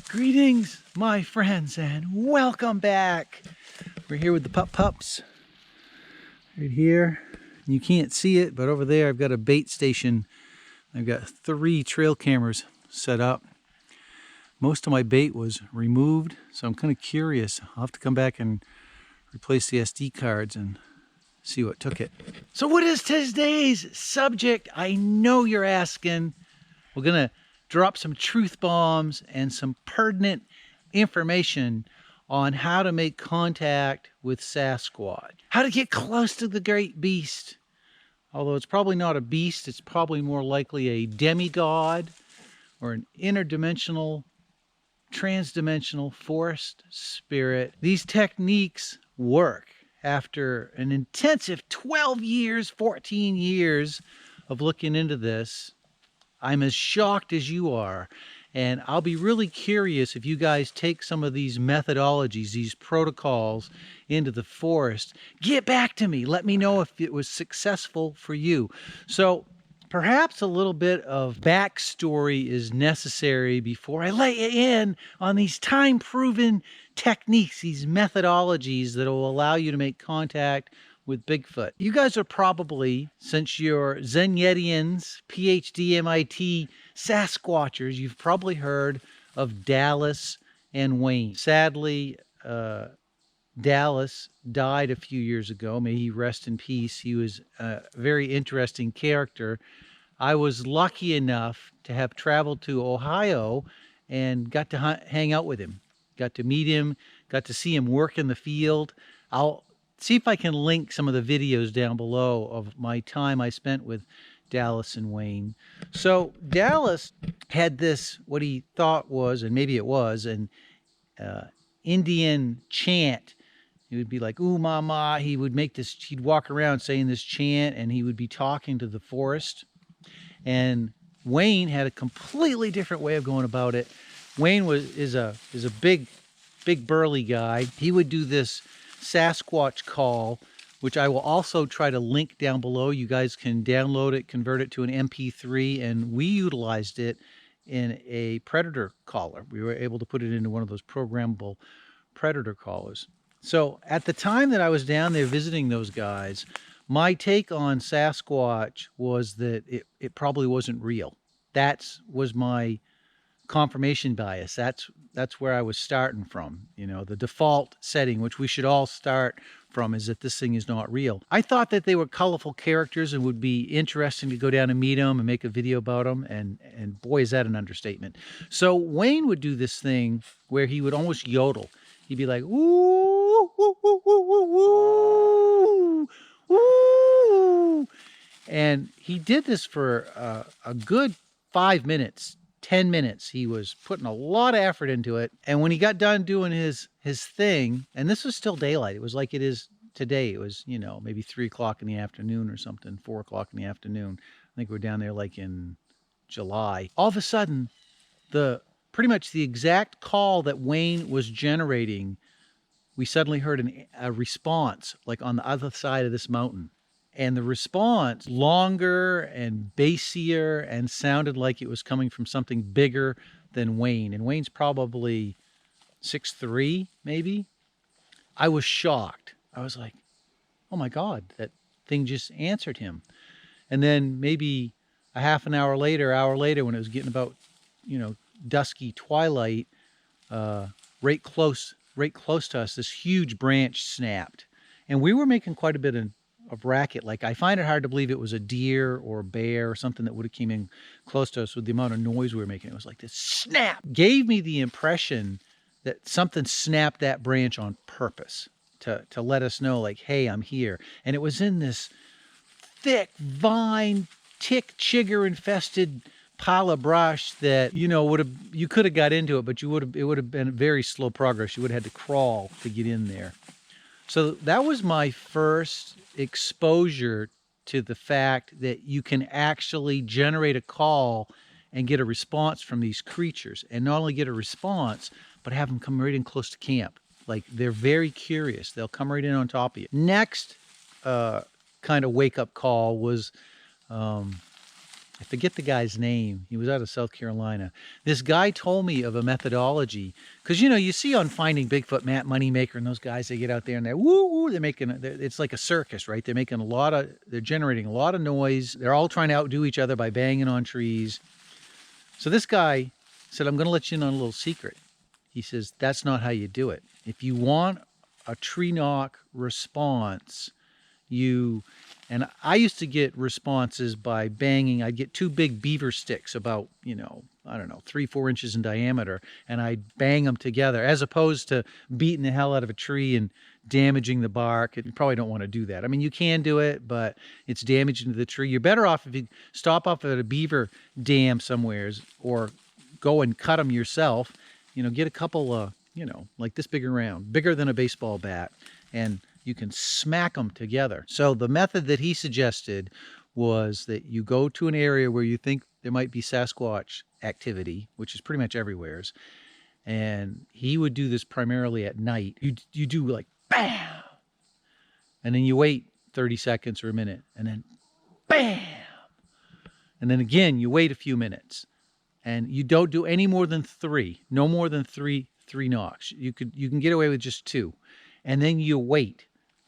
Greetings, my friends, and welcome back. We're here with the pups right here. You can't see it, but over there I've got a bait station. I've got 3 trail cameras set up. Most of my bait was removed, so I'm kind of curious. I'll have to come back and replace the SD cards and see what took it. So what is today's subject? I know you're asking. We're gonna drop some truth bombs and some pertinent information on how to make contact with Sasquatch. How to get close to the great beast. Although it's probably not a beast, it's probably more likely a demigod or an interdimensional, transdimensional forest spirit. These techniques work after an intensive 12 years, 14 years of looking into this. I'm as shocked as you are, and I'll be really curious if you guys take some of these methodologies, these protocols into the forest. Get back to me. Let me know if it was successful for you. So perhaps a little bit of backstory is necessary before I let you in on these time-proven techniques, these methodologies that will allow you to make contact with Bigfoot. You guys are probably, since you're Zen Yetians, PhD, MIT, Sasquatchers, you've probably heard of Dallas and Wayne. Sadly, Dallas died a few years ago. May he rest in peace. He was a very interesting character. I was lucky enough to have traveled to Ohio and got to hang out with him. Got to meet him, got to see him work in the field. I'll see if I can link some of the videos down below of my time I spent with Dallas and Wayne. So Dallas had this, what he thought was, and maybe it was, an Indian chant. He would be like, ooh, mama. He would make this, he'd walk around saying this chant, and he would be talking to the forest. And Wayne had a completely different way of going about it. Wayne is a big burly guy. He would do this Sasquatch call, which I will also try to link down below. You guys can download it, convert it to an MP3, and we utilized it in a predator caller. We were able to put it into one of those programmable predator callers. So at the time that I was down there visiting those guys, my take on Sasquatch was that it probably wasn't real. That was my confirmation bias. That's where I was starting from. You know, the default setting, which we should all start from, is that this thing is not real. I thought that they were colorful characters and would be interesting to go down and meet them and make a video about them. And boy, is that an understatement. So Wayne would do this thing where he would almost yodel. He'd be like, ooh, woo, woo, woo, woo, woo, woo. And he did this for a good 5 minutes. 10 minutes. He was putting a lot of effort into it. And when he got done doing his thing, and this was still daylight, it was like it is today. It was, you know, maybe 3 o'clock in the afternoon or something, 4 o'clock in the afternoon. I think we're down there like in July. All of a sudden, pretty much the exact call that Wayne was generating, we suddenly heard a response like on the other side of this mountain. And the response, longer and bassier, and sounded like it was coming from something bigger than Wayne. And Wayne's probably 6'3", maybe. I was shocked. I was like, oh my God, that thing just answered him. And then maybe a half an hour later, when it was getting about, you know, dusky twilight, right close to us, this huge branch snapped. And we were making quite a bit of racket. Like, I find it hard to believe it was a deer or a bear or something that would have came in close to us with the amount of noise we were making. It was like this snap. Gave me the impression that something snapped that branch on purpose to let us know, like, hey, I'm here. And it was in this thick vine, chigger infested pile of brush that, you know, you could have got into it, but it would have been very slow progress. You would have had to crawl to get in there. So that was my first exposure to the fact that you can actually generate a call and get a response from these creatures. And not only get a response, but have them come right in close to camp. Like, they're very curious. They'll come right in on top of you. Next kind of wake-up call was I forget the guy's name. He was out of South Carolina. This guy told me of a methodology, because you see on Finding Bigfoot, Matt Moneymaker, and those guys, they get out there and they're woo, it's like a circus, right? They're generating a lot of noise. They're all trying to outdo each other by banging on trees. So this guy said, I'm going to let you in on a little secret. He says, that's not how you do it. If you want a tree knock response, and I used to get responses by banging. I'd get 2 big beaver sticks about, I don't know, 3-4 inches in diameter, and I'd bang them together, as opposed to beating the hell out of a tree and damaging the bark. You probably don't want to do that. I mean, you can do it, but it's damaging to the tree. You're better off if you stop off at a beaver dam somewheres, or go and cut them yourself. Get a couple, like this big around, bigger than a baseball bat, and you can smack them together. So the method that he suggested was that you go to an area where you think there might be Sasquatch activity, which is pretty much everywhere. And he would do this primarily at night. You do like bam, and then you wait 30 seconds or a minute, and then bam, and then again you wait a few minutes, and you don't do any more than 3, no more than three knocks. You can get away with just 2, and then you wait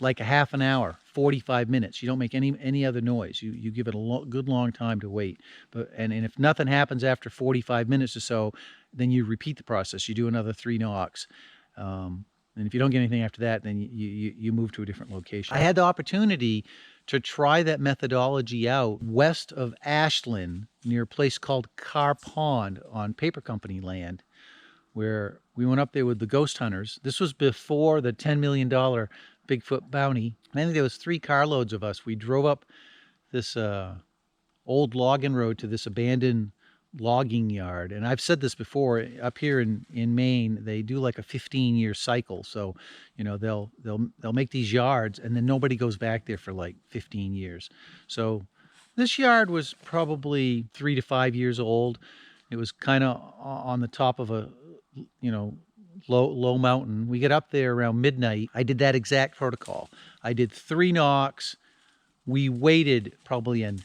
like a half an hour, 45 minutes. You don't make any other noise. You give it a good long time to wait. And if nothing happens after 45 minutes or so, then you repeat the process. You do another 3 knocks. And if you don't get anything after that, then you move to a different location. I had the opportunity to try that methodology out west of Ashland, near a place called Carr Pond on paper company land, where we went up there with the ghost hunters. This was before the $10 million Bigfoot bounty. I think there was 3 carloads of us. We drove up this old logging road to this abandoned logging yard. And I've said this before, up here in Maine, they do like a 15-year cycle. So, they'll make these yards, and then nobody goes back there for like 15 years. So this yard was probably 3 to 5 years old. It was kind of on the top of a, low mountain. We get up there around midnight. I did that exact protocol. I did 3 knocks. We waited probably an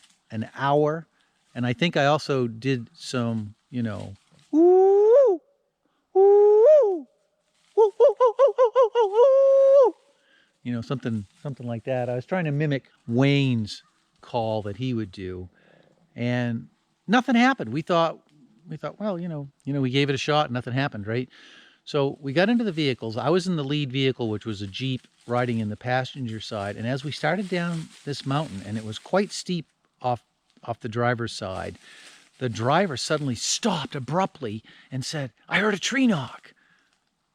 hour, and I think I also did some, woo, woo, woo, woo, woo, something like that. I was trying to mimic Wayne's call that he would do, and nothing happened. We thought, well, we gave it a shot and nothing happened, right? So we got into the vehicles. I was in the lead vehicle, which was a Jeep, riding in the passenger side. And as we started down this mountain, and it was quite steep off the driver's side, the driver suddenly stopped abruptly and said, I heard a tree knock.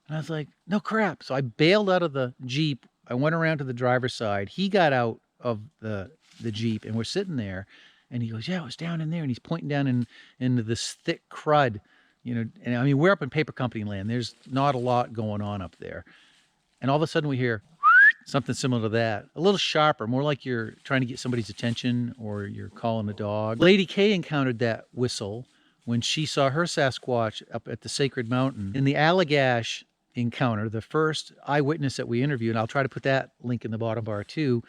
And I was like, no crap. So I bailed out of the Jeep. I went around to the driver's side. He got out of the Jeep, and we're sitting there. And he goes, yeah, it was down in there. And he's pointing down into this thick crud. And I mean, we're up in paper company land. There's not a lot going on up there. And all of a sudden we hear something similar to that, a little sharper, more like you're trying to get somebody's attention or you're calling a dog. Lady K encountered that whistle when she saw her Sasquatch up at the Sacred Mountain. In the Allagash encounter, the first eyewitness that we interviewed, and I'll try to put that link in the bottom bar too,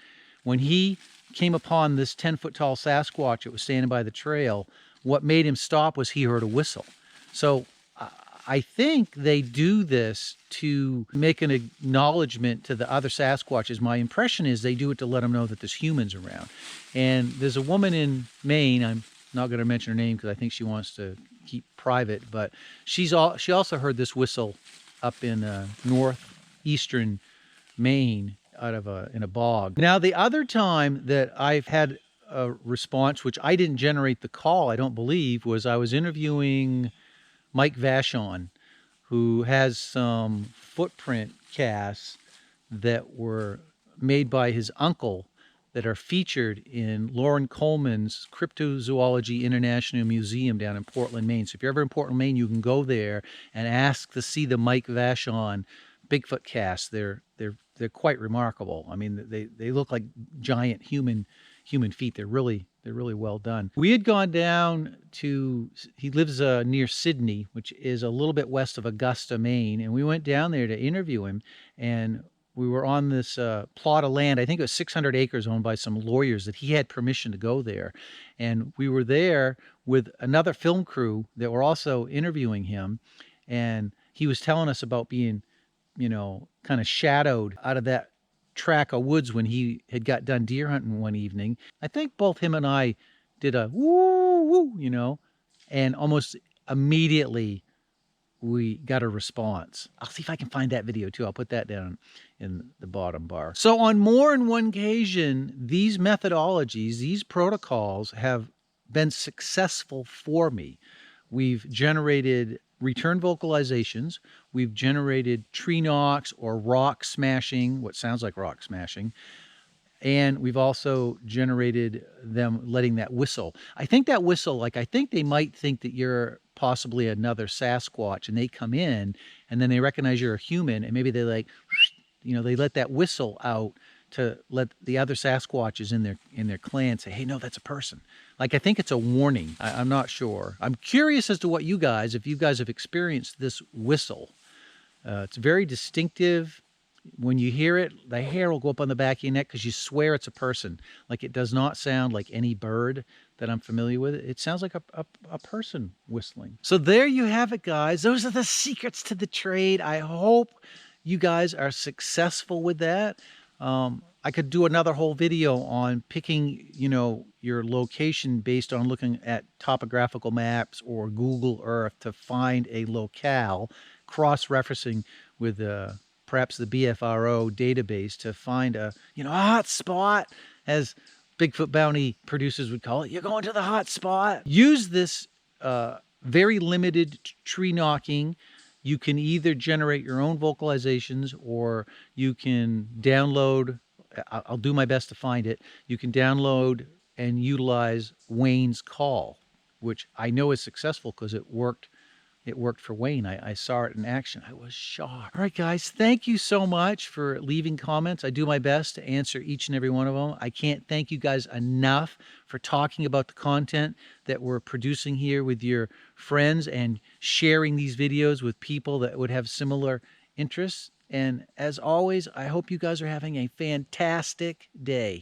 when he came upon this 10-foot tall Sasquatch that was standing by the trail, what made him stop was he heard a whistle. So I think they do this to make an acknowledgement to the other Sasquatches. My impression is they do it to let them know that there's humans around. And there's a woman in Maine, I'm not going to mention her name because I think she wants to keep private, but she also heard this whistle up in northeastern Maine in a bog. Now, the other time that I've had a response, which I didn't generate the call, I don't believe, was I was interviewing Mike Vachon, who has some footprint casts that were made by his uncle that are featured in Lauren Coleman's Cryptozoology International Museum down in Portland, Maine. So if you're ever in Portland, Maine, you can go there and ask to see the Mike Vachon Bigfoot casts. They're quite remarkable. I mean, they look like giant human feet. They're really well done. We had gone down to, he lives near Sydney, which is a little bit west of Augusta, Maine, and we went down there to interview him. And we were on this plot of land. I think it was 600 acres owned by some lawyers that he had permission to go there. And we were there with another film crew that were also interviewing him. And he was telling us about being, you know, kind of shadowed out of that track of woods when he had got done deer hunting one evening. I think both him and I did a woo, woo, you know, and almost immediately we got a response. I'll see if I can find that video too. I'll put that down in the bottom bar. So on more than one occasion, these methodologies, these protocols have been successful for me. We've generated return vocalizations. We've generated tree knocks or rock smashing, what sounds like rock smashing. And we've also generated them letting that whistle. I think that whistle, like, I think they might think that you're possibly another Sasquatch, and they come in and then they recognize you're a human, and maybe they like, you know, they let that whistle out to let the other Sasquatches in their clan say, hey, no, that's a person. Like, I think it's a warning. I'm not sure. I'm curious as to what you guys, if you guys have experienced this whistle. It's very distinctive. When you hear it, the hair will go up on the back of your neck because you swear it's a person. Like, it does not sound like any bird that I'm familiar with. It sounds like a person whistling. So there you have it, guys. Those are the secrets to the trade. I hope you guys are successful with that. I could do another whole video on picking, you know, your location based on looking at topographical maps or Google Earth to find a locale, cross-referencing with perhaps the BFRO database to find a, you know, a hot spot, as Bigfoot bounty producers would call it. You're going to the hot spot. Use this very limited tree knocking. You can either generate your own vocalizations, or you can download, I'll do my best to find it. You can download and utilize Wayne's call, which I know is successful because it worked. It worked for Wayne. I saw it in action. I was shocked. All right, guys, thank you so much for leaving comments. I do my best to answer each and every one of them. I can't thank you guys enough for talking about the content that we're producing here with your friends and sharing these videos with people that would have similar interests. And as always, I hope you guys are having a fantastic day.